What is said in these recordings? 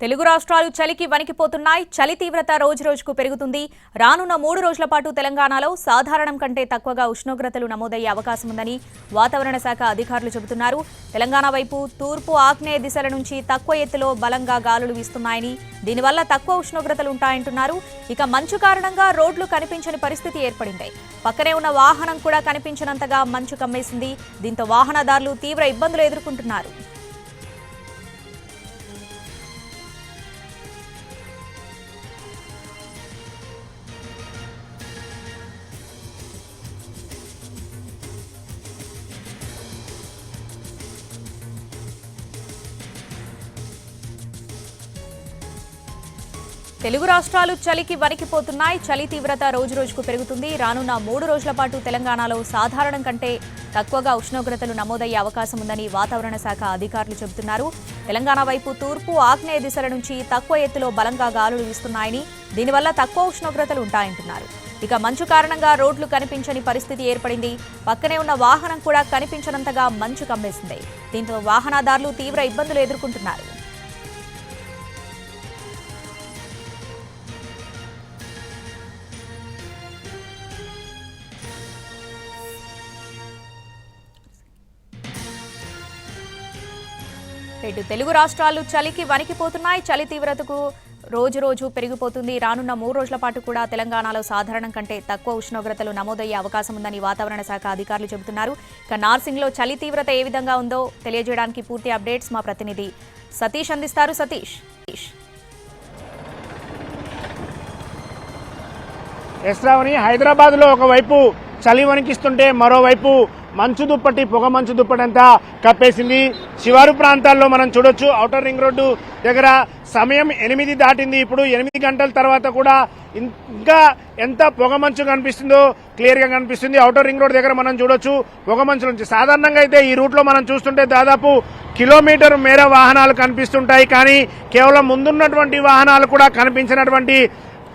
తెలుగు రాష్ట్రాలు చలికి వణికిపోతున్నాయి. చలి తీవ్రత రోజురోజుకు పెరుగుతుంది. రానున్న 3 రోజుల పాటు తెలంగాణలో సాధారణం కంటే తక్కువగా ఉష్ణోగ్రతలు నమోదయ్యే అవకాశం ఉందని వాతావరణ శాఖ అధికారులు చెబుతున్నారు. తెలంగాణ వైపు తూర్పు ఆగ్నేయ దిశల నుంచి తక్కువ ఎత్తులో బలంగా గాలులు వీస్తున్నాయని, దీనివల్ల తక్కువ ఉష్ణోగ్రతలు ఉంటాయంటున్నారు. ఇక మంచు కారణంగా రోడ్లు కనిపించని పరిస్థితి ఏర్పడింది. పక్కనే ఉన్న వాహనం కూడా కనిపించనంతగా మంచు కమ్మేసింది. దీంతో వాహనదారులు తీవ్ర ఇబ్బందులు ఎదుర్కొంటున్నారు. తెలుగు రాష్ట్రాలు చలికి వణికిపోతున్నాయి. చలి తీవ్రత రోజురోజుకు పెరుగుతుంది. రానున్న 3 రోజుల పాటు తెలంగాణలో సాధారణం కంటే తక్కువగా ఉష్ణోగ్రతలు నమోదయ్యే అవకాశం ఉందని వాతావరణ శాఖ అధికారులు చెబుతున్నారు. తెలంగాణ వైపు తూర్పు ఆగ్నేయ దిశల నుంచి తక్కువ ఎత్తులో బలంగా గాలులు వీస్తున్నాయని, దీనివల్ల తక్కువ ఉష్ణోగ్రతలు ఉంటాయంటున్నారు. ఇక మంచు కారణంగా రోడ్లు కనిపించని పరిస్థితి ఏర్పడింది. పక్కనే ఉన్న వాహనం కూడా కనిపించనంతగా మంచు కమ్మేసింది. దీంతో వాహనదారులు తీవ్ర ఇబ్బందులు ఎదుర్కొంటున్నారు. ఇటు తెలుగు రాష్ట్రాలు చలికి వణికిపోతున్నాయి. చలి తీవ్రతకు రోజు పెరిగిపోతుంది. రానున్న 3 రోజుల పాటు కూడా తెలంగాణలో సాధారణం కంటే తక్కువ ఉష్ణోగ్రతలు నమోదయ్యే అవకాశం ఉందని వాతావరణ శాఖ అధికారులు చెబుతున్నారు. ఇక నార్సింగ్లో చలి తీవ్రత ఏ విధంగా ఉందో తెలియజేయడానికి పూర్తి అప్డేట్స్ మా ప్రతినిధి సతీష్ అందిస్తారు. సతీష్. శ్రావణి, హైదరాబాద్లో ఒకవైపు చలి వణికిస్తుంటే మరోవైపు మంచు దుప్పటి, పొగ మంచు దుప్పటి అంతా కప్పేసింది. శివారు ప్రాంతాల్లో మనం చూడొచ్చు. ఔటర్ రింగ్ రోడ్డు దగ్గర సమయం 8 దాటింది. ఇప్పుడు 8 గంటల తర్వాత కూడా ఇంకా ఎంత పొగ మంచు కనిపిస్తుందో క్లియర్ గా కనిపిస్తుంది. ఔటర్ రింగ్ రోడ్ దగ్గర మనం చూడొచ్చు పొగ మంచు నుంచి. సాధారణంగా అయితే ఈ రూట్ లో మనం చూస్తుంటే దాదాపు కిలోమీటర్ మేర వాహనాలు కనిపిస్తుంటాయి. కానీ కేవలం ముందున్నటువంటి వాహనాలు కూడా కనిపించినటువంటి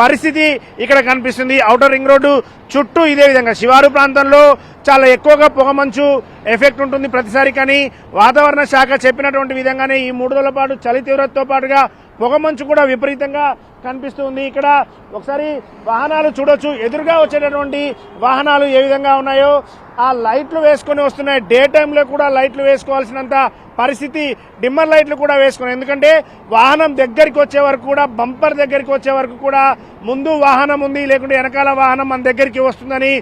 పరిస్థితి ఇక్కడ కనిపిస్తుంది. ఔటర్ రింగ్ రోడ్డు చుట్టూ ఇదే విధంగా శివారు ప్రాంతంలో చాలా ఎక్కువగా పొగమంచు ఎఫెక్ట్ ఉంటుంది ప్రతిసారి. కానీ వాతావరణ శాఖ చెప్పినటువంటి విధంగానే ఈ 3 రోజుల పాటు చలి తీవ్రతతో పాటుగా పొగమంచు కూడా విపరీతంగా కనిపిస్తుంది. ఇక్కడ ఒకసారి వాహనాలు చూడొచ్చు. ఎదురుగా వచ్చేటటువంటి వాహనాలు ఏ విధంగా ఉన్నాయో ఆ లైట్లు వేసుకొని వస్తున్నాయి. డే టైంలో కూడా లైట్లు వేసుకోవాల్సినంత పరిస్థితి, డిమ్మర్ లైట్లు కూడా వేసుకున్నాయి. ఎందుకంటే వాహనం దగ్గరికి వచ్చే వరకు కూడా, బంపర్ దగ్గరికి వచ్చే వరకు కూడా ముందు వాహనం ఉంది, లేకుంటే వెనకాల వాహనం మన దగ్గరికి వస్తుందని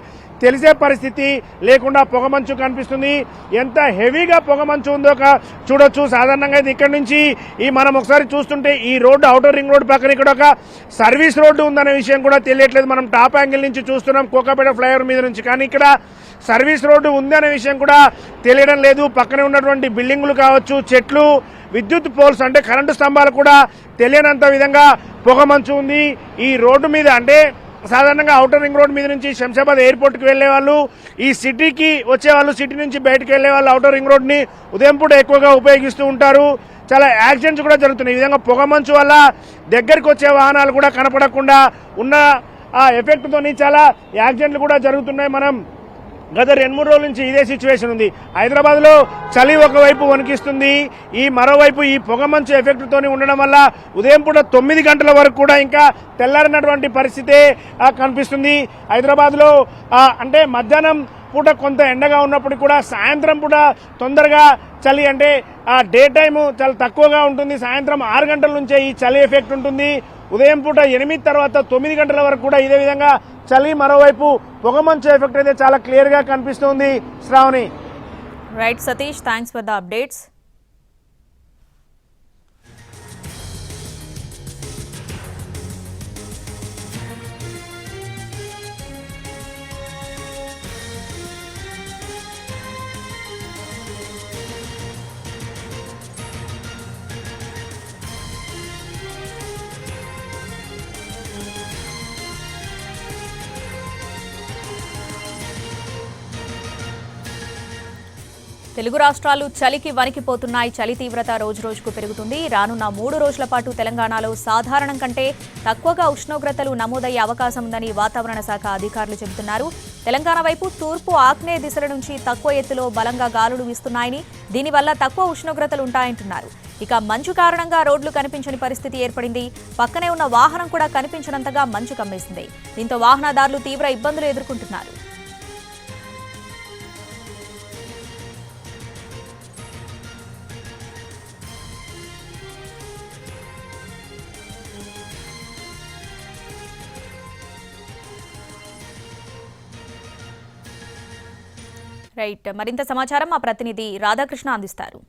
తెలిసే పరిస్థితి లేకుండా పొగమంచు కనిపిస్తుంది. ఎంత హెవీగా పొగమంచు ఉందో చూడొచ్చు. సాధారణంగా ఇది ఇక్కడ నుంచి మనం ఒకసారి చూస్తుంటే ఈ రోడ్డు, ఔటర్ రింగ్ రోడ్డు పక్కన ఇక్కడ ఒక సర్వీస్ రోడ్డు ఉందనే విషయం కూడా తెలియట్లేదు. మనం టాప్ యాంగిల్ నుంచి చూస్తున్నాం కోకాపేట ఫ్లైఓవర్ మీద నుంచి. కానీ ఇక్కడ సర్వీస్ రోడ్డు ఉందనే విషయం కూడా తెలియడం లేదు. పక్కనే ఉన్నటువంటి బిల్డింగులు కావచ్చు, చెట్లు, విద్యుత్ పోల్స్ అంటే కరెంటు స్తంభాలు కూడా తెలియనంత విధంగా పొగమంచు ఉంది ఈ రోడ్డు మీద. అంటే సాధారణంగా ఔటర్ రింగ్ రోడ్ మీద నుంచి శంషాబాద్ ఎయిర్పోర్ట్కి వెళ్లే వాళ్ళు, ఈ సిటీకి వచ్చేవాళ్ళు, సిటీ నుంచి బయటకు వెళ్లే వాళ్ళు ఔటర్ రింగ్ రోడ్ ని ఉదయం పూట ఎక్కువగా ఉపయోగిస్తూ ఉంటారు. చాలా యాక్సిడెంట్స్ కూడా జరుగుతున్నాయి. ఈ విధంగా పొగమంచు వల్ల దగ్గరికి వచ్చే వాహనాలు కూడా కనపడకుండా ఉన్న ఆ ఎఫెక్ట్ తోని చాలా యాక్సిడెంట్లు కూడా జరుగుతున్నాయి. మనం గత 2-3 రోజుల నుంచి ఇదే సిచ్యువేషన్ ఉంది. హైదరాబాద్ లో చలి ఒకవైపు వణికిస్తుంది, ఈ మరోవైపు ఈ పొగమంచు ఎఫెక్ట్ తోని ఉండడం వల్ల ఉదయం పూట 9 గంటల వరకు కూడా ఇంకా తెల్లారినటువంటి పరిస్థితే కనిపిస్తుంది. హైదరాబాద్ లో అంటే మధ్యాహ్నం పూట కొంత ఎండగా ఉన్నప్పుడు కూడా సాయంత్రం పూట తొందరగా చలి, అంటే డే టైము చాలా తక్కువగా ఉంటుంది. సాయంత్రం 6 గంటల నుంచే ఈ చలి ఎఫెక్ట్ ఉంటుంది. ఉదయం పూట 8 తర్వాత 9 గంటల వరకు కూడా ఇదే విధంగా చలి, మరోవైపు పొగమంచు ఎఫెక్ట్ అయితే చాలా క్లియర్ గా కనిపిస్తుంది. Sravani. Right Satish, thanks for the updates. Telugu రాష్ట్రాలు చలికి వణికిపోతున్నాయి. చలి తీవ్రత రోజురోజుకు పెరుగుతుంది. రానున్న 3 రోజుల పాటు తెలంగాణలో సాధారణం కంటే తక్కువగా ఉష్ణోగ్రతలు నమోదయ్యే అవకాశం ఉందని వాతావరణ శాఖ అధికారులు చెబుతున్నారు. తెలంగాణ వైపు తూర్పు ఆగ్నేయ దిశల నుంచి తక్కువ ఎత్తులో బలంగా గాలులు వీస్తున్నాయని, దీనివల్ల తక్కువ ఉష్ణోగ్రతలు ఉంటాయంటున్నారు. ఇక మంచు కారణంగా రోడ్లు కనిపించని పరిస్థితి ఏర్పడింది. పక్కనే ఉన్న వాహనం కూడా కనిపించనంతగా మంచు కమ్మేసింది. దీంతో వాహనదారులు తీవ్ర ఇబ్బందులు ఎదుర్కొంటున్నారు. రైట్, మరింత సమాచారం మా ప్రతినిధి రాధాకృష్ణ అందిస్తారు.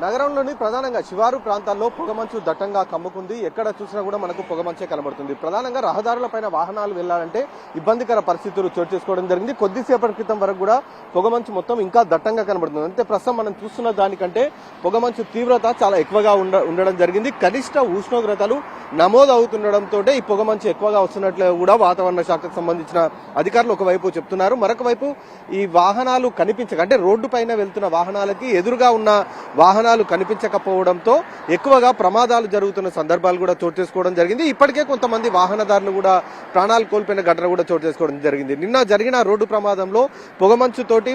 నగరంలోని ప్రధానంగా శివారు ప్రాంతాల్లో పొగమంచు దట్టంగా కమ్ముకుంది. ఎక్కడ చూసినా కూడా మనకు పొగమంచే కనబడుతుంది. ప్రధానంగా రహదారులపైన వాహనాలు వెళ్లాలంటే ఇబ్బందికర పరిస్థితులు చోటు చేసుకోవడం జరిగింది. కొద్దిసేపటి క్రితం వరకు కూడా పొగమంచు మొత్తం ఇంకా దట్టంగా కనబడుతుంది. అంటే ప్రస్తుతం మనం చూస్తున్న దానికంటే పొగమంచు తీవ్రత చాలా ఎక్కువగా ఉండడం జరిగింది. కనిష్ట ఉష్ణోగ్రతలు నమోదవుతుండడంతో ఈ పొగమంచు ఎక్కువగా వస్తున్నట్లు కూడా వాతావరణ శాఖకు సంబంధించిన అధికారులు ఒకవైపు చెప్తున్నారు. మరొక వైపు ఈ వాహనాలు కనిపించక అంటే రోడ్డు పైన వెళ్తున్న వాహనాలకి ఎదురుగా ఉన్న వాహనాలు కనిపించకపోవడంతో ఎక్కువగా ప్రమాదాలు జరుగుతున్న సందర్భాలు కూడా చోటు చేసుకోవడం జరిగింది. ఇప్పటికే కొంతమంది వాహనదారులు కూడా ప్రాణాలు కోల్పోయిన ఘటన కూడా చోటు చేసుకోవడం జరిగింది. నిన్న జరిగిన రోడ్డు ప్రమాదంలో పొగమంచు తోటి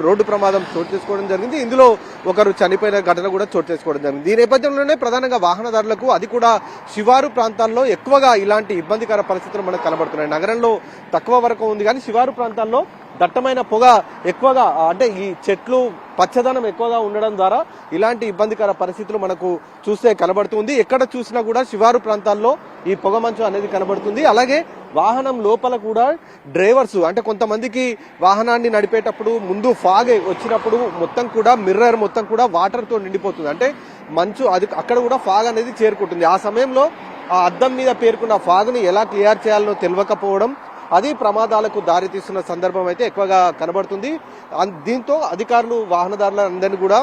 రోడ్డు ప్రమాదం చోటు చేసుకోవడం జరిగింది. ఇందులో ఒకరు చనిపోయిన ఘటన కూడా చోటు చేసుకోవడం జరిగింది. ఈ నేపథ్యంలోనే ప్రధానంగా వాహనదారులకు అది కూడా శివారు ప్రాంతాల్లో ఎక్కువగా ఇలాంటి ఇబ్బందికర పరిస్థితులు మనకు కనబడుతున్నాయి. నగరంలో తక్కువ వరకు ఉంది కానీ శివారు ప్రాంతాల్లో దట్టమైన పొగ ఎక్కువగా అంటే ఈ చెట్లు పచ్చదనం ఎక్కువగా ఉండడం ద్వారా ఇలాంటి ఇబ్బందికర పరిస్థితులు మనకు చూస్తే కనబడుతుంది. ఎక్కడ చూసినా కూడా శివారు ప్రాంతాల్లో ఈ పొగమంచు అనేది కనబడుతుంది. అలాగే వాహనం లోపల కూడా డ్రైవర్స్ అంటే కొంతమందికి వాహనాన్ని నడిపేటప్పుడు ముందు ఫాగ్ వచ్చినప్పుడు మొత్తం కూడా మిర్రర్ మొత్తం కూడా వాటర్ తో నిండిపోతుంది. అంటే మంచు అది అక్కడ కూడా ఫాగ్ అనేది చేరుకుంటుంది. ఆ సమయంలో ఆ అద్దం మీద పేర్కొన్న ఫాగ్ ని ఎలా క్లియర్ చేయాలో తెలియకపోవడం అది ప్రమాదాలకు దారితీస్తున్న సందర్భం అయితే ఎక్కువగా కనబడుతుంది. దీంతో అధికారులు వాహనదారులందరినీ కూడా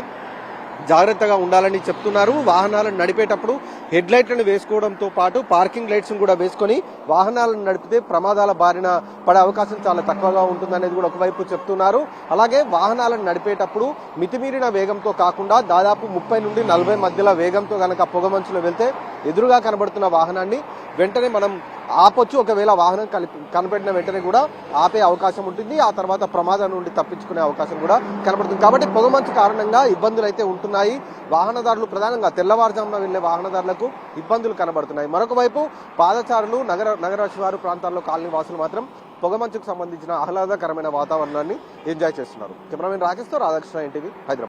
జాగ్రత్తగా ఉండాలని చెప్తున్నారు. వాహనాలను నడిపేటప్పుడు హెడ్ లైట్లను వేసుకోవడంతో పాటు పార్కింగ్ లైట్స్ కూడా వేసుకొని వాహనాలను నడిపితే ప్రమాదాల బారిన పడే అవకాశం చాలా తక్కువగా ఉంటుందనేది కూడా ఒకవైపు చెప్తున్నారు. అలాగే వాహనాలను నడిపేటప్పుడు మితిమీరిన వేగంతో కాకుండా దాదాపు 30 నుండి 40 మధ్యలో వేగంతో గనక పొగమంచులో వెళ్తే ఎదురుగా కనబడుతున్న వాహనాన్ని వెంటనే మనం ఆపొచ్చు. ఒకవేళ వాహనం కనబడిన వెంటనే కూడా ఆపే అవకాశం ఉంటుంది. ఆ తర్వాత ప్రమాదం నుండి తప్పించుకునే అవకాశం కూడా కనబడుతుంది. కాబట్టి పొగమంచు కారణంగా ఇబ్బందులు అయితే ఉంటున్నాయి. వాహనదారులు ప్రధానంగా తెల్లవారుజామున వెళ్లే వాహనదారులకు ఇబ్బందులు కనబడుతున్నాయి. మరొక వైపు పాదచారులు నగర శివారు ప్రాంతాల్లో కాలనీ వాసులు మాత్రం పొగమంచుకు సంబంధించిన ఆహ్లాదకరమైన వాతావరణాన్ని ఎంజాయ్ చేస్తున్నారు. కెమెరామెన్ రాకేష్తో రాధాకృష్ణ, ఎన్టీవీ, హైదరాబాద్.